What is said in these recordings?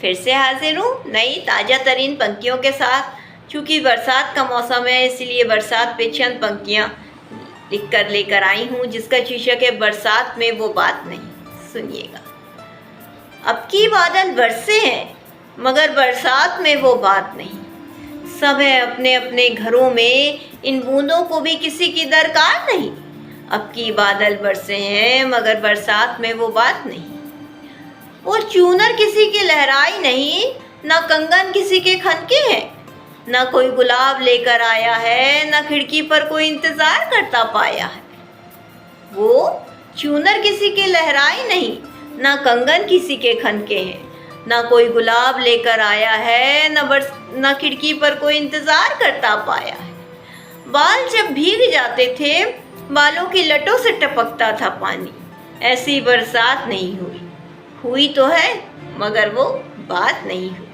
फिर से हाजिर हूँ नई ताज़ा तरीन पंक्तियों के साथ। चूँकि बरसात का मौसम है इसलिए बरसात पे चंद पंक्तियाँ लिख कर लेकर आई हूँ जिसका शीर्षक है बरसात में वो बात नहीं। सुनिएगा। अब की बादल बरसे हैं मगर बरसात में वो बात नहीं। सब है अपने अपने घरों में, इन बूंदों को भी किसी की दरकार नहीं। अब की बादल बरसे हैं मगर बरसात में वो बात नहीं। वो चूनर किसी की लहराई नहीं, ना कंगन किसी के खनके हैं। ना कोई गुलाब लेकर आया है, ना खिड़की पर कोई इंतज़ार करता पाया है। वो चूनर किसी की लहराई नहीं, ना कंगन किसी के खनके हैं। ना कोई गुलाब लेकर आया है, ना खिड़की पर कोई इंतज़ार करता पाया है। बाल जब भीग जाते थे बालों की लटों से टपकता था पानी। ऐसी बरसात नहीं हुई, हुई तो है मगर वो बात नहीं हुई।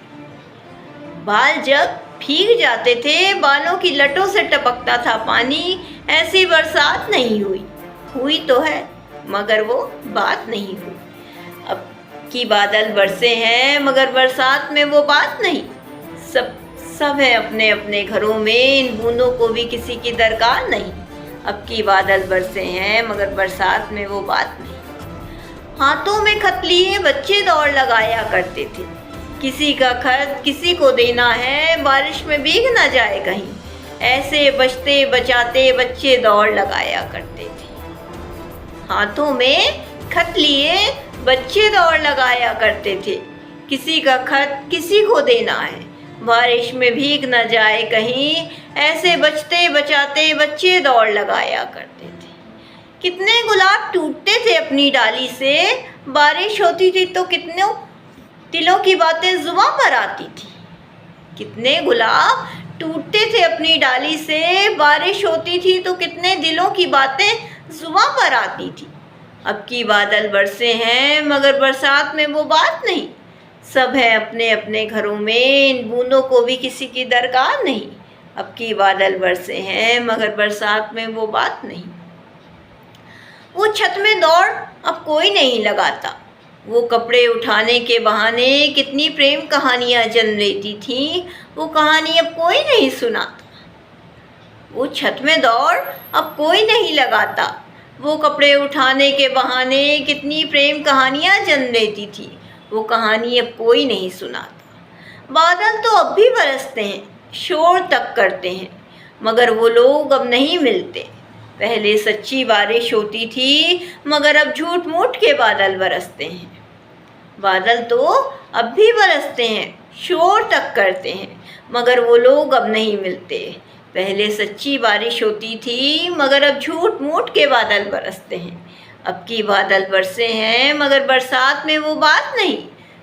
बाल जब भीग जाते थे बालों की लटों से टपकता था पानी। ऐसी बरसात नहीं हुई, हुई तो है मगर वो बात नहीं हुई। अब की बादल बरसे हैं मगर बरसात में वो बात नहीं। सब है अपने अपने घरों में, इन बूंदों को भी किसी की दरकार नहीं। अब की बादल बरसे हैं मगर बरसात में वो बात नहीं। हाथों में खत लिए बच्चे दौड़ लगाया करते थे। किसी का खत किसी को देना है, बारिश में भीग ना जाए कहीं। ऐसे बचते बचाते बच्चे दौड़ लगाया करते थे। हाथों में खत लिए बच्चे दौड़ लगाया करते थे। किसी का खत किसी को देना है, बारिश में भीग न जाए कहीं। ऐसे बचते बचाते बच्चे दौड़ लगाया करते थे। कितने गुलाब टूटते थे अपनी डाली से, बारिश होती थी तो कितने दिलों की बातें जुबां पर आती थी। कितने गुलाब टूटते थे अपनी डाली से, बारिश होती थी तो कितने दिलों की बातें जुबां पर आती थी। अब की बादल बरसे हैं मगर बरसात में वो बात नहीं। सब है अपने अपने घरों में, इन बूंदों को भी किसी की दरकार नहीं। अब की बादल बरसे हैं मगर बरसात में वो बात नहीं। वो छत में दौड़ अब कोई नहीं लगाता। वो कपड़े उठाने के बहाने कितनी प्रेम कहानियाँ जन्म लेती थीं, वो कहानी अब कोई नहीं सुनाता। वो छत में दौड़ अब कोई नहीं लगाता। वो कपड़े उठाने के बहाने कितनी प्रेम कहानियाँ जन्म लेती थी, वो कहानी अब कोई नहीं सुनाता। बादल तो अब भी बरसते हैं, शोर तक करते हैं मगर वो लोग अब नहीं मिलते। पहले सच्ची बारिश होती थी मगर अब झूठ मूठ के बादल बरसते हैं। बादल तो अब भी बरसते हैं, शोर तक करते हैं मगर वो लोग अब नहीं मिलते। पहले सच्ची बारिश होती थी मगर अब झूठ मूठ के बादल बरसते हैं। अब की बादल बरसे हैं मगर बरसात में वो बात नहीं।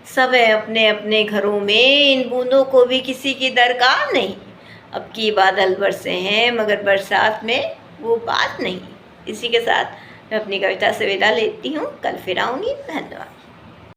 सब है अपने अपने घरों में, इन बूंदों को भी किसी की दरकार नहीं। अब की बादल बरसे हैं मगर बरसात में वो बात नहीं। इसी के साथ मैं अपनी कविता से विदा लेती हूँ। कल फिर आऊँगी। धन्यवाद।